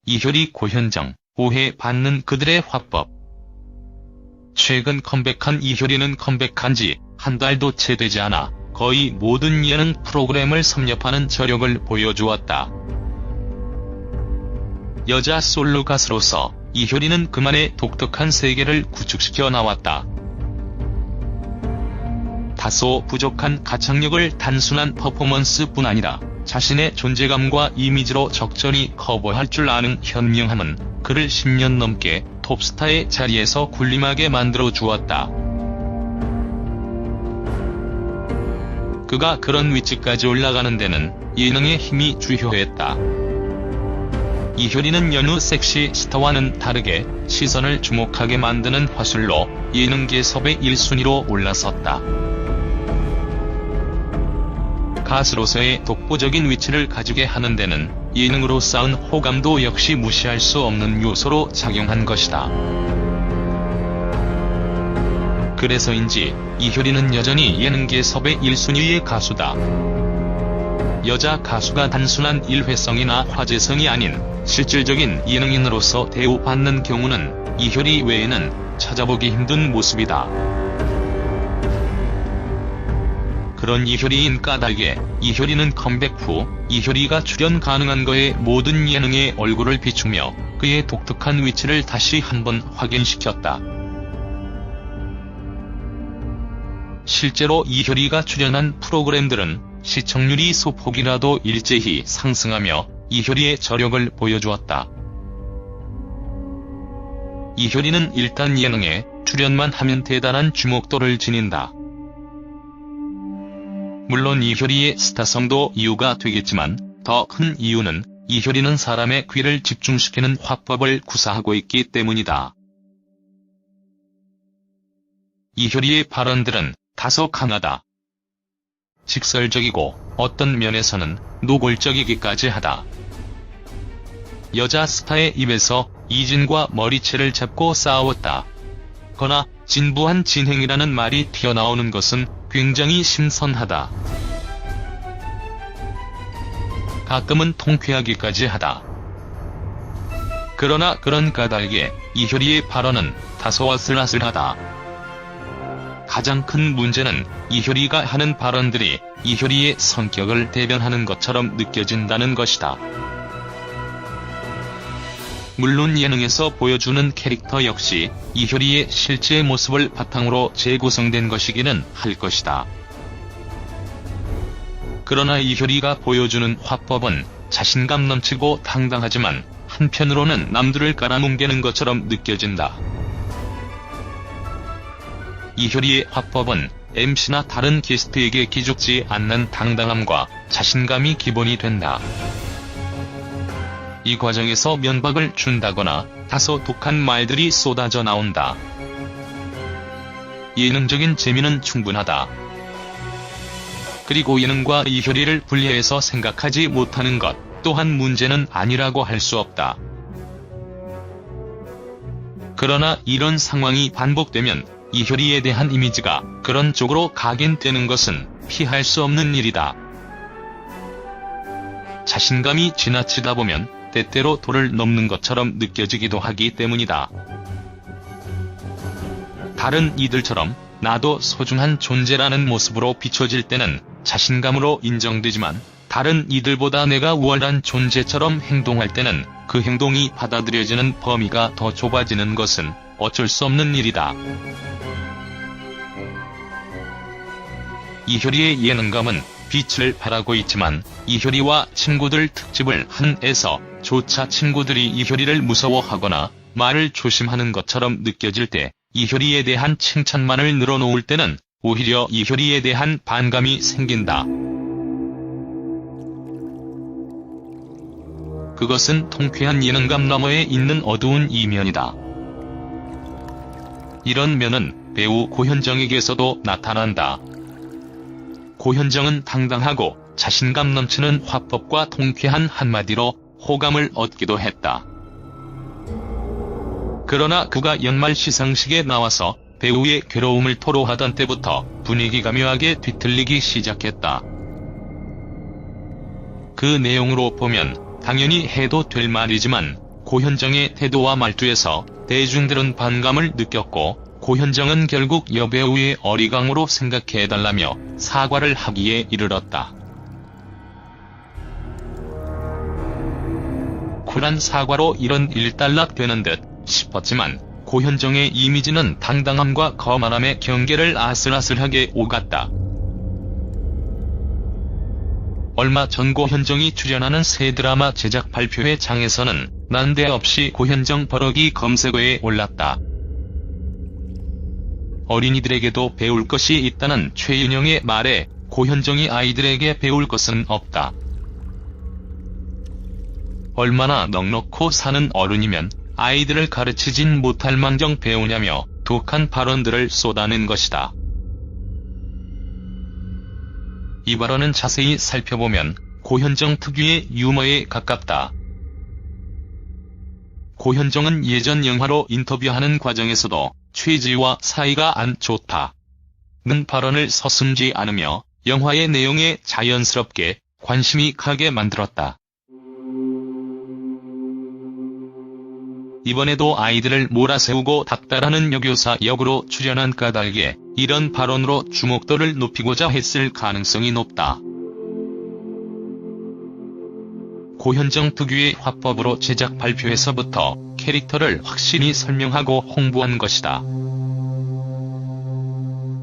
이효리 고현정, 오해받는 그들의 화법. 최근 컴백한 이효리는 컴백한 지 한 달도 채 되지 않아 거의 모든 예능 프로그램을 섭렵하는 저력을 보여주었다. 여자 솔로 가수로서 이효리는 그만의 독특한 세계를 구축시켜 나왔다. 다소 부족한 가창력을 단순한 퍼포먼스뿐 아니라 자신의 존재감과 이미지로 적절히 커버할 줄 아는 현명함은 그를 10년 넘게 톱스타의 자리에서 군림하게 만들어 주었다. 그가 그런 위치까지 올라가는 데는 예능의 힘이 주요했다. 이효리는 여느 섹시 스타와는 다르게 시선을 주목하게 만드는 화술로 예능계섭의 1순위로 올라섰다. 가수로서의 독보적인 위치를 가지게 하는 데는 예능으로 쌓은 호감도 역시 무시할 수 없는 요소로 작용한 것이다. 그래서인지 이효리는 여전히 예능계섭의 1순위의 가수다. 여자 가수가 단순한 일회성이나 화제성이 아닌 실질적인 예능인으로서 대우받는 경우는 이효리 외에는 찾아보기 힘든 모습이다. 그런 이효리인 까닭에 이효리는 컴백 후 이효리가 출연 가능한 거에 모든 예능의 얼굴을 비추며 그의 독특한 위치를 다시 한번 확인시켰다. 실제로 이효리가 출연한 프로그램들은 시청률이 소폭이라도 일제히 상승하며 이효리의 저력을 보여주었다. 이효리는 일단 예능에 출연만 하면 대단한 주목도를 지닌다. 물론 이효리의 스타성도 이유가 되겠지만 더 큰 이유는 이효리는 사람의 귀를 집중시키는 화법을 구사하고 있기 때문이다. 이효리의 발언들은 다소 강하다. 직설적이고 어떤 면에서는 노골적이기까지 하다. 여자 스타의 입에서 이진과 머리채를 잡고 싸웠다. 거나 진부한 진행이라는 말이 튀어나오는 것은 굉장히 신선하다. 가끔은 통쾌하기까지 하다. 그러나 그런 까닭에 이효리의 발언은 다소 아슬아슬하다. 가장 큰 문제는 이효리가 하는 발언들이 이효리의 성격을 대변하는 것처럼 느껴진다는 것이다. 물론 예능에서 보여주는 캐릭터 역시 이효리의 실제 모습을 바탕으로 재구성된 것이기는 할 것이다. 그러나 이효리가 보여주는 화법은 자신감 넘치고 당당하지만 한편으로는 남들을 깔아뭉개는 것처럼 느껴진다. 이효리의 화법은 MC나 다른 게스트에게 기죽지 않는 당당함과 자신감이 기본이 된다. 이 과정에서 면박을 준다거나 다소 독한 말들이 쏟아져 나온다. 예능적인 재미는 충분하다. 그리고 예능과 이효리를 분리해서 생각하지 못하는 것 또한 문제는 아니라고 할 수 없다. 그러나 이런 상황이 반복되면 이효리에 대한 이미지가 그런 쪽으로 각인되는 것은 피할 수 없는 일이다. 자신감이 지나치다 보면 때때로 도를 넘는 것처럼 느껴지기도 하기 때문이다. 다른 이들처럼 나도 소중한 존재라는 모습으로 비춰질 때는 자신감으로 인정되지만 다른 이들보다 내가 우월한 존재처럼 행동할 때는 그 행동이 받아들여지는 범위가 더 좁아지는 것은 어쩔 수 없는 일이다. 이효리의 예능감은 빛을 발하고 있지만 이효리와 친구들 특집을 한 에서 조차 친구들이 이효리를 무서워하거나 말을 조심하는 것처럼 느껴질 때 이효리에 대한 칭찬만을 늘어놓을 때는 오히려 이효리에 대한 반감이 생긴다. 그것은 통쾌한 예능감 너머에 있는 어두운 이면이다. 이런 면은 배우 고현정에게서도 나타난다. 고현정은 당당하고 자신감 넘치는 화법과 통쾌한 한마디로 호감을 얻기도 했다. 그러나 그가 연말 시상식에 나와서 배우의 괴로움을 토로하던 때부터 분위기가 묘하게 뒤틀리기 시작했다. 그 내용으로 보면 당연히 해도 될 말이지만 고현정의 태도와 말투에서 대중들은 반감을 느꼈고, 고현정은 결국 여배우의 어리광으로 생각해달라며 사과를 하기에 이르렀다. 쿨한 사과로 이런 일단락되는 듯 싶었지만 고현정의 이미지는 당당함과 거만함의 경계를 아슬아슬하게 오갔다. 얼마 전 고현정이 출연하는 새 드라마 제작 발표회 장에서는 난데없이 고현정 버럭이 검색어에 올랐다. 어린이들에게도 배울 것이 있다는 최윤영의 말에 고현정이 아이들에게 배울 것은 없다. 얼마나 넉넉고 사는 어른이면 아이들을 가르치진 못할 망정 배우냐며 독한 발언들을 쏟아낸 것이다. 이 발언은 자세히 살펴보면 고현정 특유의 유머에 가깝다. 고현정은 예전 영화로 인터뷰하는 과정에서도 최지와 사이가 안 좋다는 발언을 서슴지 않으며 영화의 내용에 자연스럽게 관심이 가게 만들었다. 이번에도 아이들을 몰아세우고 닥달하는 여교사 역으로 출연한 까닭에 이런 발언으로 주목도를 높이고자 했을 가능성이 높다. 고현정 특유의 화법으로 제작 발표에서부터 캐릭터를 확실히 설명하고 홍보한 것이다.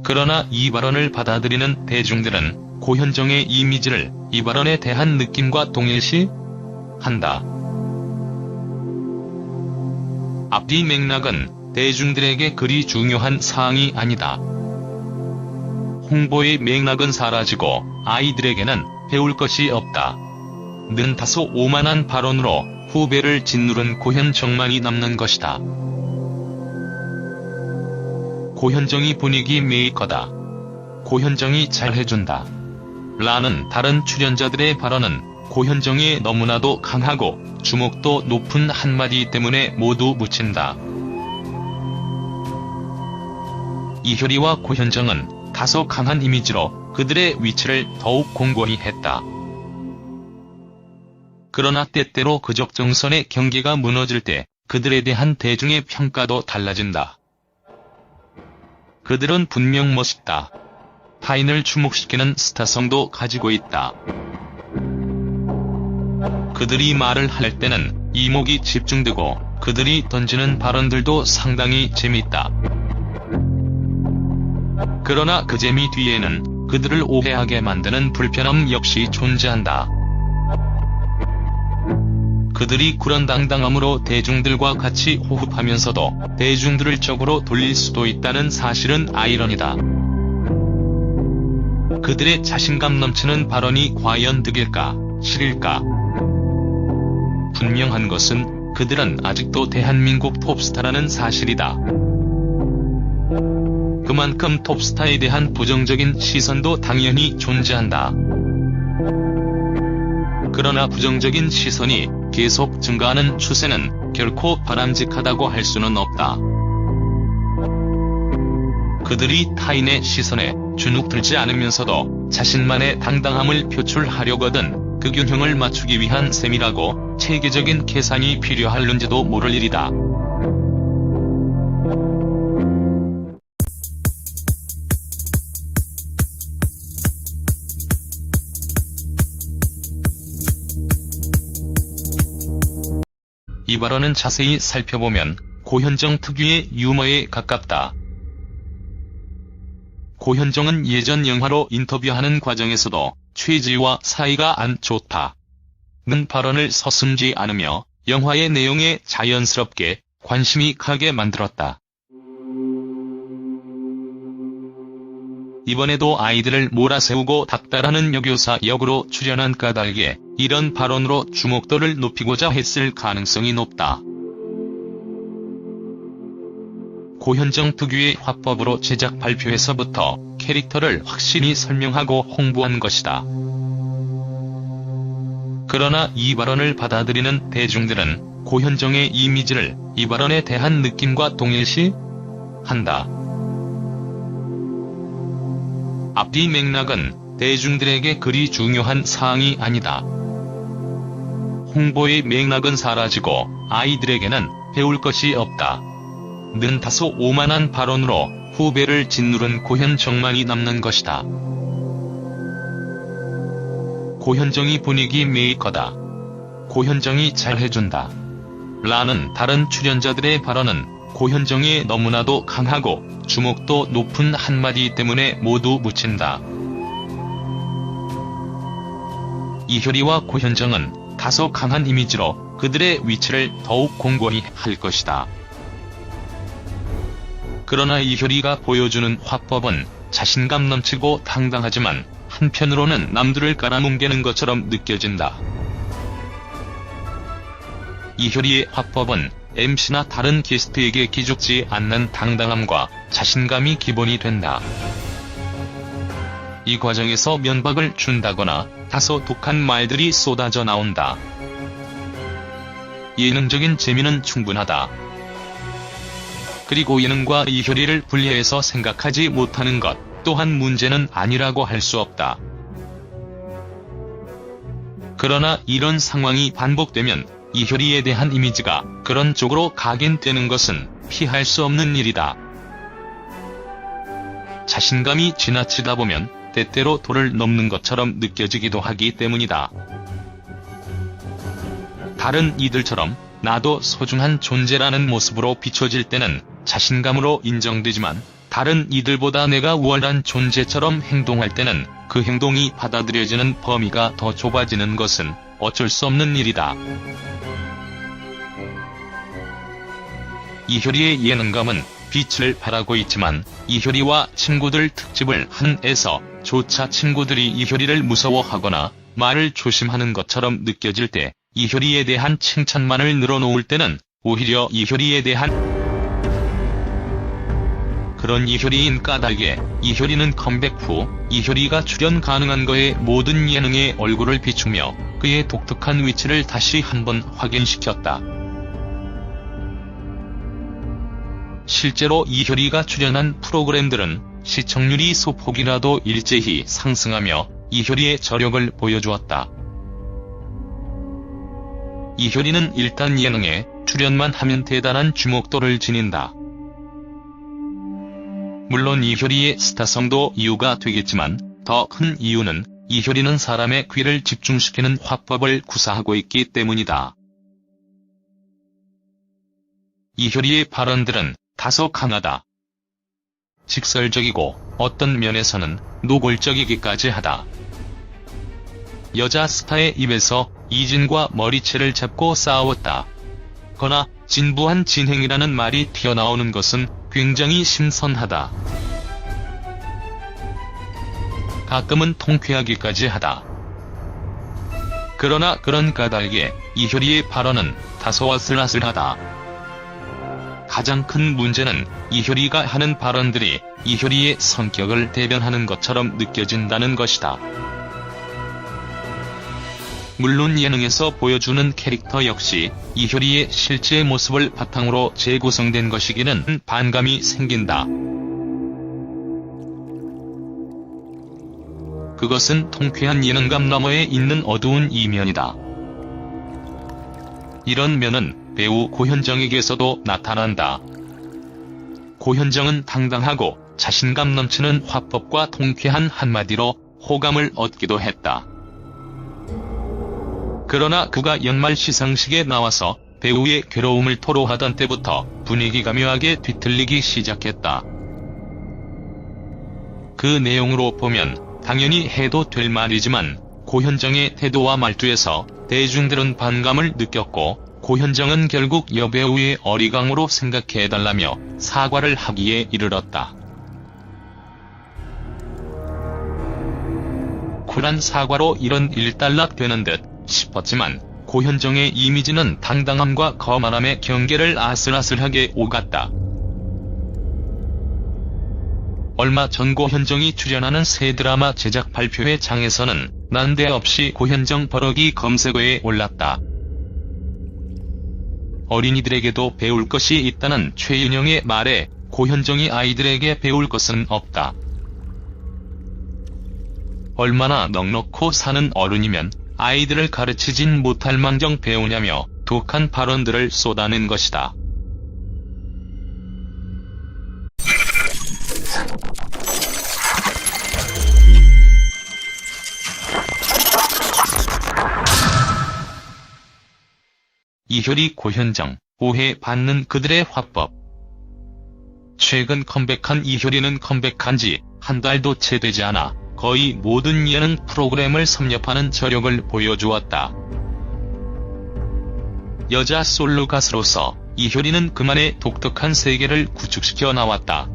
그러나 이 발언을 받아들이는 대중들은 고현정의 이미지를 이 발언에 대한 느낌과 동일시한다. 앞뒤 맥락은 대중들에게 그리 중요한 사항이 아니다. 홍보의 맥락은 사라지고 아이들에게는 배울 것이 없다. 는 다소 오만한 발언으로 후배를 짓누른 고현정만이 남는 것이다. 고현정이 분위기 메이커다. 고현정이 잘해준다. 라는 다른 출연자들의 발언은 고현정의 너무나도 강하고 주목도 높은 한마디 때문에 모두 묻힌다. 이효리와 고현정은 다소 강한 이미지로 그들의 위치를 더욱 공고히 했다. 그러나 때때로 그 적정선의 경계가 무너질 때 그들에 대한 대중의 평가도 달라진다. 그들은 분명 멋있다. 타인을 주목시키는 스타성도 가지고 있다. 그들이 말을 할 때는 이목이 집중되고 그들이 던지는 발언들도 상당히 재밌다. 그러나 그 재미 뒤에는 그들을 오해하게 만드는 불편함 역시 존재한다. 그들이 그런 당당함으로 대중들과 같이 호흡하면서도 대중들을 적으로 돌릴 수도 있다는 사실은 아이러니다. 그들의 자신감 넘치는 발언이 과연 득일까, 실일까? 분명한 것은 그들은 아직도 대한민국 톱스타라는 사실이다. 그만큼 톱스타에 대한 부정적인 시선도 당연히 존재한다. 그러나 부정적인 시선이 계속 증가하는 추세는 결코 바람직하다고 할 수는 없다. 그들이 타인의 시선에 주눅들지 않으면서도 자신만의 당당함을 표출하려거든 그 균형을 맞추기 위한 셈이라고 체계적인 계산이 필요할는지도 모를 일이다. 이 발언은 자세히 살펴보면 고현정 특유의 유머에 가깝다. 고현정은 예전 영화로 인터뷰하는 과정에서도 최지와 사이가 안 좋다는 발언을 서슴지 않으며 영화의 내용에 자연스럽게 관심이 가게 만들었다. 이번에도 아이들을 몰아세우고 닥달하는 여교사 역으로 출연한 까닭에 이런 발언으로 주목도를 높이고자 했을 가능성이 높다. 고현정 특유의 화법으로 제작 발표에서부터 캐릭터를 확실히 설명하고 홍보한 것이다. 그러나 이 발언을 받아들이는 대중들은 고현정의 이미지를 이 발언에 대한 느낌과 동일시한다. 앞뒤 맥락은 대중들에게 그리 중요한 사항이 아니다. 홍보의 맥락은 사라지고 아이들에게는 배울 것이 없다 는 다소 오만한 발언으로 후배를 짓누른 고현정만이 남는 것이다. 고현정이 분위기 메이커다. 고현정이 잘해준다. 라는 다른 출연자들의 발언은 고현정의 너무나도 강하고 주목도 높은 한마디 때문에 모두 묻힌다. 이효리와 고현정은 다소 강한 이미지로 그들의 위치를 더욱 공고히 할 것이다. 그러나 이효리가 보여주는 화법은 자신감 넘치고 당당하지만 한편으로는 남들을 깔아뭉개는 것처럼 느껴진다. 이효리의 화법은 MC나 다른 게스트에게 기죽지 않는 당당함과 자신감이 기본이 된다. 이 과정에서 면박을 준다거나 다소 독한 말들이 쏟아져 나온다. 예능적인 재미는 충분하다. 그리고 예능과 이효리를 분리해서 생각하지 못하는 것 또한 문제는 아니라고 할 수 없다. 그러나 이런 상황이 반복되면 이효리에 대한 이미지가 그런 쪽으로 각인되는 것은 피할 수 없는 일이다. 자신감이 지나치다 보면 때때로 도를 넘는 것처럼 느껴지기도 하기 때문이다. 다른 이들처럼 나도 소중한 존재라는 모습으로 비춰질 때는 자신감으로 인정되지만 다른 이들보다 내가 우월한 존재처럼 행동할 때는 그 행동이 받아들여지는 범위가 더 좁아지는 것은 어쩔 수 없는 일이다. 이효리의 예능감은 빛을 발하고 있지만 이효리와 친구들 특집을 한 에서 조차 친구들이 이효리를 무서워하거나 말을 조심하는 것처럼 느껴질 때 이효리에 대한 칭찬만을 늘어놓을 때는 오히려 이효리에 대한 그런 이효리인 까닭에 이효리는 컴백 후 이효리가 출연 가능한 거에 모든 예능의 얼굴을 비추며 그의 독특한 위치를 다시 한번 확인시켰다. 실제로 이효리가 출연한 프로그램들은 시청률이 소폭이라도 일제히 상승하며 이효리의 저력을 보여주었다. 이효리는 일단 예능에 출연만 하면 대단한 주목도를 지닌다. 물론 이효리의 스타성도 이유가 되겠지만 더 큰 이유는 이효리는 사람의 귀를 집중시키는 화법을 구사하고 있기 때문이다. 이효리의 발언들은 다소 강하다. 직설적이고 어떤 면에서는 노골적이기까지 하다. 여자 스타의 입에서 이진과 머리채를 잡고 싸웠다. 거나 진부한 진행이라는 말이 튀어나오는 것은 굉장히 신선하다. 가끔은 통쾌하기까지 하다. 그러나 그런 까닭에 이효리의 발언은 다소 아슬아슬하다. 가장 큰 문제는 이효리가 하는 발언들이 이효리의 성격을 대변하는 것처럼 느껴진다는 것이다. 물론 예능에서 보여주는 캐릭터 역시 이효리의 실제 모습을 바탕으로 재구성된 것이기는 반감이 생긴다. 그것은 통쾌한 예능감 너머에 있는 어두운 이면이다. 이런 면은 배우 고현정에게서도 나타난다. 고현정은 당당하고 자신감 넘치는 화법과 통쾌한 한마디로 호감을 얻기도 했다. 그러나 그가 연말 시상식에 나와서 배우의 괴로움을 토로하던 때부터 분위기가 묘하게 뒤틀리기 시작했다. 그 내용으로 보면 당연히 해도 될 말이지만 고현정의 태도와 말투에서 대중들은 반감을 느꼈고 고현정은 결국 여배우의 어리광으로 생각해달라며 사과를 하기에 이르렀다. 쿨한 사과로 이런 일단락되는 듯 싶었지만 고현정의 이미지는 당당함과 거만함의 경계를 아슬아슬하게 오갔다. 얼마 전 고현정이 출연하는 새 드라마 제작 발표회 장에서는 난데없이 고현정 버럭이 검색어에 올랐다. 어린이들에게도 배울 것이 있다는 최인영의 말에 고현정이 아이들에게 배울 것은 없다. 얼마나 넉넉고 사는 어른이면 아이들을 가르치진 못할 망정 배우냐며 독한 발언들을 쏟아낸 것이다. 이효리 고현정, 오해받는 그들의 화법. 최근 컴백한 이효리는 컴백한 지 한 달도 채 되지 않아 거의 모든 예능 프로그램을 섭렵하는 저력을 보여주었다. 여자 솔로 가수로서 이효리는 그만의 독특한 세계를 구축시켜 나왔다.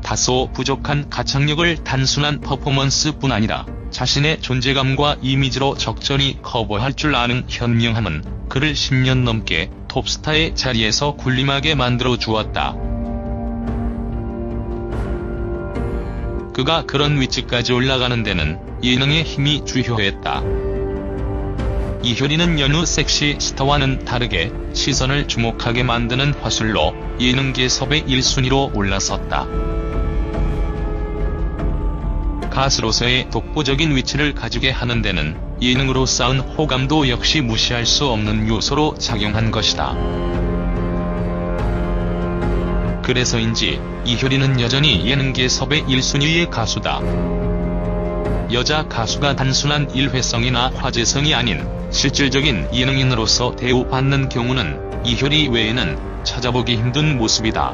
다소 부족한 가창력을 단순한 퍼포먼스뿐 아니라 자신의 존재감과 이미지로 적절히 커버할 줄 아는 현명함은 그를 10년 넘게 톱스타의 자리에서 군림하게 만들어 주었다. 그가 그런 위치까지 올라가는 데는 예능의 힘이 주요했다. 이효리는 여느 섹시 스타와는 다르게 시선을 주목하게 만드는 화술로 예능계 섭외 1순위로 올라섰다. 가수로서의 독보적인 위치를 가지게 하는 데는 예능으로 쌓은 호감도 역시 무시할 수 없는 요소로 작용한 것이다. 그래서인지 이효리는 여전히 예능계 섭외 1순위의 가수다. 여자 가수가 단순한 일회성이나 화제성이 아닌 실질적인 예능인으로서 대우받는 경우는 이효리 외에는 찾아보기 힘든 모습이다.